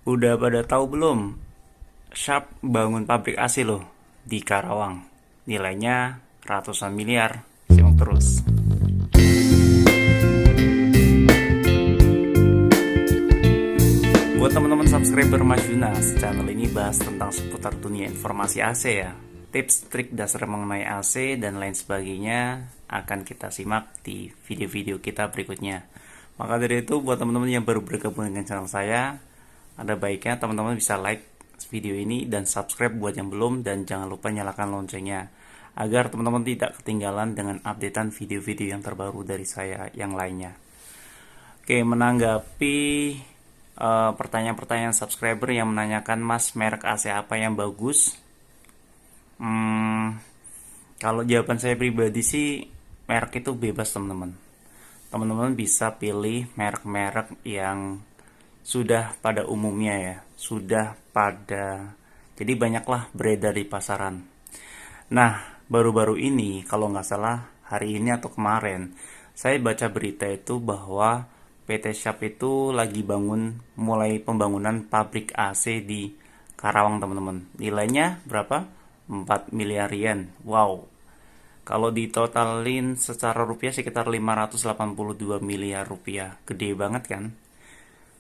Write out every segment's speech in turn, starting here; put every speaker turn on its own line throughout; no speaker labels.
Udah pada tahu belum? Sharp bangun pabrik AC loh di Karawang. Nilainya ratusan miliar. Simak terus. Buat teman-teman subscriber Mas Yunas, channel ini bahas tentang seputar dunia informasi AC ya. Tips, trik dasar mengenai AC dan lain sebagainya akan kita simak di video-video kita berikutnya. Maka dari itu, buat teman-teman yang baru bergabung dengan channel saya, ada baiknya teman-teman bisa like video ini dan subscribe buat yang belum, dan jangan lupa nyalakan loncengnya agar teman-teman tidak ketinggalan dengan updatean video-video yang terbaru dari saya yang lainnya. Oke, menanggapi pertanyaan-pertanyaan subscriber yang menanyakan, Mas, merek AC apa yang bagus? Kalau jawaban saya pribadi sih, merek itu bebas teman-teman. Teman-teman bisa pilih merek-merek yang sudah pada umumnya ya, jadi banyaklah beredar di pasaran. Nah, baru-baru ini kalau nggak salah hari ini atau kemarin, saya baca berita itu bahwa PT Sharp itu lagi mulai pembangunan pabrik AC di Karawang teman-teman. Nilainya berapa? 4 miliar yen. Wow. Kalau ditotalin secara rupiah sekitar 582 miliar rupiah. Gede banget kan?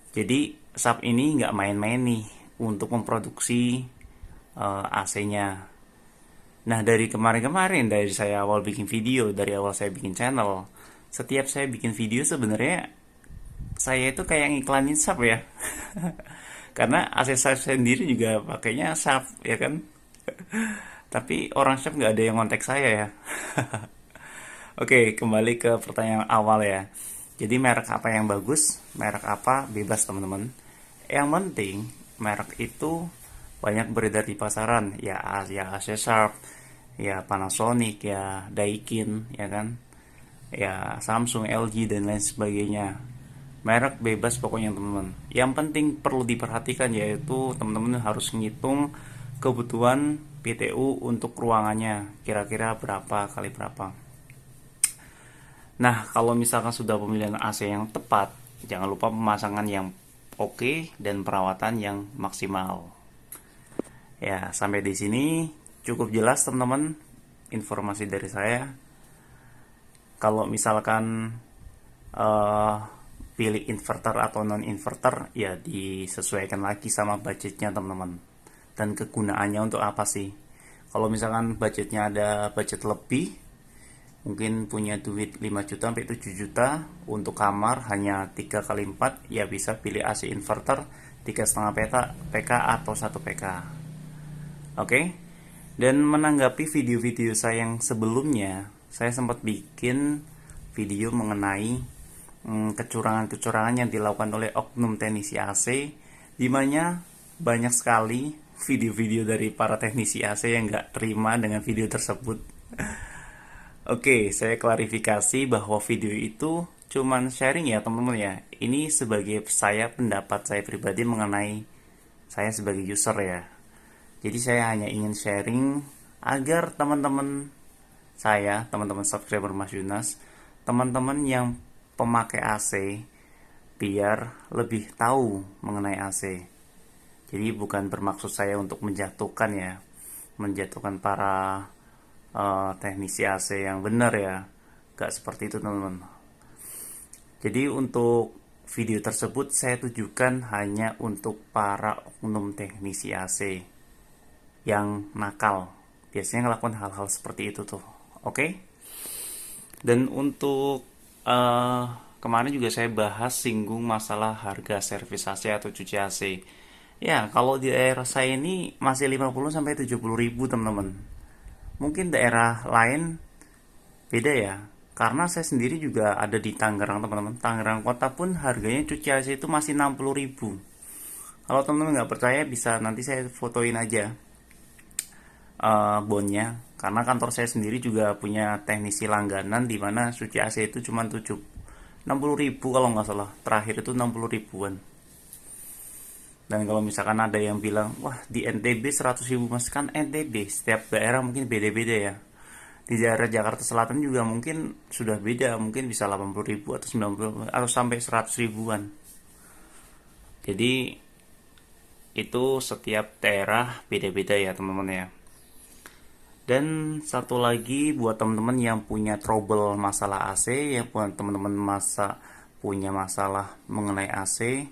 Jadi Sharp ini nggak main-main nih untuk memproduksi AC-nya. Nah, dari kemarin-kemarin, dari saya awal bikin video, dari awal saya bikin channel, setiap saya bikin video sebenarnya saya itu kayak ngiklanin Sharp ya. Karena AC saya sendiri juga pakainya Sharp ya kan. Tapi orang Sharp nggak ada yang kontak saya ya. Oke, kembali ke pertanyaan awal ya. Jadi merek apa yang bagus, merek apa bebas teman-teman. Yang penting merek itu banyak beredar di pasaran, ya AC Sharp, ya Panasonic, ya Daikin, ya kan, ya Samsung, LG dan lain sebagainya. Merek bebas pokoknya teman-teman. Yang penting perlu diperhatikan yaitu teman-teman harus ngitung kebutuhan PTU untuk ruangannya, kira-kira berapa kali berapa. Nah, kalau misalkan sudah pemilihan AC yang tepat, jangan lupa pemasangan yang oke dan perawatan yang maksimal. Ya, sampai di sini cukup jelas teman-teman informasi dari saya. Kalau misalkan pilih inverter atau non inverter, ya disesuaikan lagi sama budgetnya teman-teman dan kegunaannya untuk apa sih. Kalau misalkan budgetnya ada budget lebih, mungkin punya duit 5 juta sampai 7 juta untuk kamar hanya 3 kali 4, ya bisa pilih AC inverter 3,5 PK atau 1 PK. Oke. Dan menanggapi video-video saya yang sebelumnya, saya sempat bikin video mengenai kecurangan-kecurangan yang dilakukan oleh oknum teknisi AC, di mana banyak sekali video-video dari para teknisi AC yang nggak terima dengan video tersebut. Oke, saya klarifikasi bahwa video itu cuman sharing ya teman-teman ya. Ini sebagai pendapat saya pribadi mengenai saya sebagai user ya. Jadi saya hanya ingin sharing agar teman-teman subscriber Mas Yunas, teman-teman yang pemakai AC, biar lebih tahu mengenai AC. Jadi bukan bermaksud saya untuk menjatuhkan para teknisi AC yang benar ya, gak seperti itu teman-teman. Jadi untuk video tersebut saya tujukan hanya untuk para oknum teknisi AC yang nakal, biasanya ngelakuin hal-hal seperti itu tuh. Oke. Dan untuk kemarin juga saya singgung masalah harga servis AC atau cuci AC. Ya, kalau di daerah saya ini masih 50 sampai 70 ribu teman-teman. Mungkin daerah lain beda ya. Karena saya sendiri juga ada di Tangerang teman-teman. Tangerang kota pun harganya cuci AC itu masih 60 ribu. Kalau teman-teman nggak percaya bisa nanti saya fotoin aja bonnya. Karena kantor saya sendiri juga punya teknisi langganan di mana cuci AC itu cuma 60 ribu kalau nggak salah. Terakhir itu 60 ribuan. Dan kalau misalkan ada yang bilang, wah di NTB 100 ribu, mas, kan NTB setiap daerah mungkin beda-beda ya. Di daerah Jakarta Selatan juga mungkin sudah beda, mungkin bisa 80 ribu atau 90 atau sampai 100 ribuan. Jadi itu setiap daerah beda-beda ya teman-teman ya. Dan satu lagi buat teman-teman yang punya trouble masalah AC, ya buat teman-teman punya masalah mengenai AC,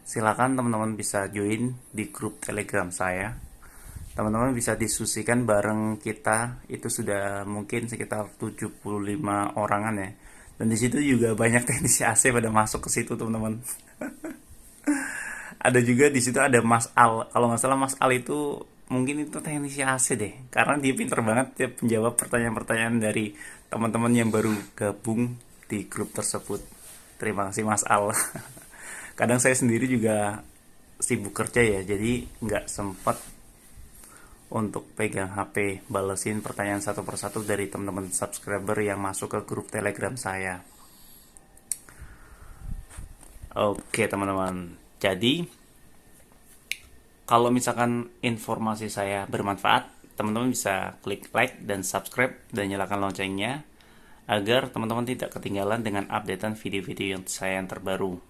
silakan teman-teman bisa join di grup Telegram saya. Teman-teman bisa diskusikan bareng kita, itu sudah mungkin sekitar 75 orangan ya. Dan di situ juga banyak teknisi AC pada masuk ke situ teman-teman. Ada juga di situ ada Mas Al. Kalau nggak salah Mas Al itu mungkin itu teknisi AC deh, karena dia pinter banget dia menjawab pertanyaan-pertanyaan dari teman-teman yang baru gabung di grup tersebut. Terima kasih Mas Al. Kadang saya sendiri juga sibuk kerja ya, jadi nggak sempat untuk pegang HP balesin pertanyaan satu persatu dari teman-teman subscriber yang masuk ke grup Telegram saya. Oke teman-teman, jadi kalau misalkan informasi saya bermanfaat, teman-teman bisa klik like dan subscribe dan nyalakan loncengnya agar teman-teman tidak ketinggalan dengan updatean video-video yang saya yang terbaru.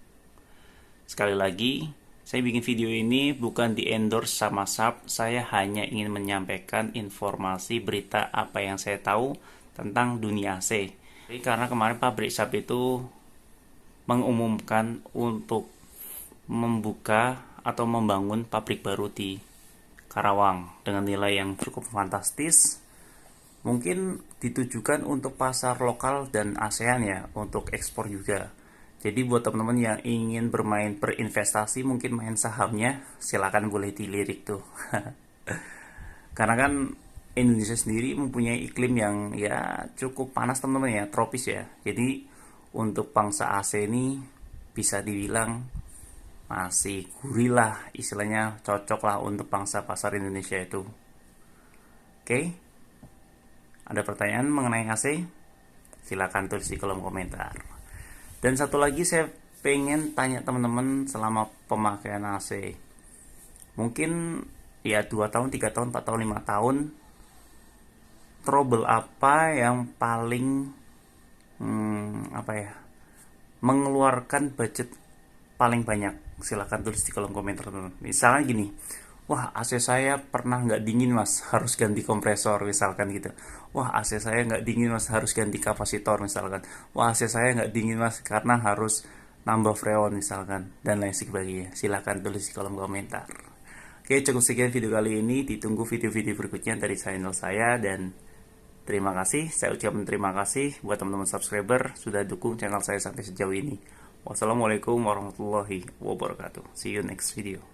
Sekali lagi, saya bikin video ini bukan di endorse sama Sharp, saya hanya ingin menyampaikan informasi berita apa yang saya tahu tentang dunia AC. Jadi karena kemarin pabrik Sharp itu mengumumkan untuk membuka atau membangun pabrik baru di Karawang dengan nilai yang cukup fantastis, mungkin ditujukan untuk pasar lokal dan ASEAN ya, untuk ekspor juga. Jadi buat teman-teman yang ingin bermain berinvestasi, mungkin main sahamnya, silakan boleh dilirik tuh. Karena kan Indonesia sendiri mempunyai iklim yang ya cukup panas teman-teman ya, tropis ya. Jadi untuk bangsa AC ini bisa dibilang masih gurih lah, istilahnya cocok lah untuk bangsa pasar Indonesia itu. Oke, ada pertanyaan mengenai AC? Silakan tulis di kolom komentar. Dan satu lagi saya pengen tanya teman-teman selama pemakaian AC. Mungkin ya 2 tahun, 3 tahun, 4 tahun, 5 tahun, trouble apa yang paling mengeluarkan budget paling banyak? Silahkan tulis di kolom komentar teman-teman. Misalnya gini, wah AC saya pernah nggak dingin mas, harus ganti kompresor misalkan gitu. Wah AC saya nggak dingin mas, harus ganti kapasitor misalkan. Wah AC saya nggak dingin mas karena harus nambah freon misalkan, dan lain sebagainya. Silahkan tulis di kolom komentar. Oke, cukup sekian video kali ini. Ditunggu video-video berikutnya dari channel saya, dan terima kasih. Saya ucapkan terima kasih buat teman-teman subscriber sudah dukung channel saya sampai sejauh ini. Wassalamualaikum warahmatullahi wabarakatuh. See you next video.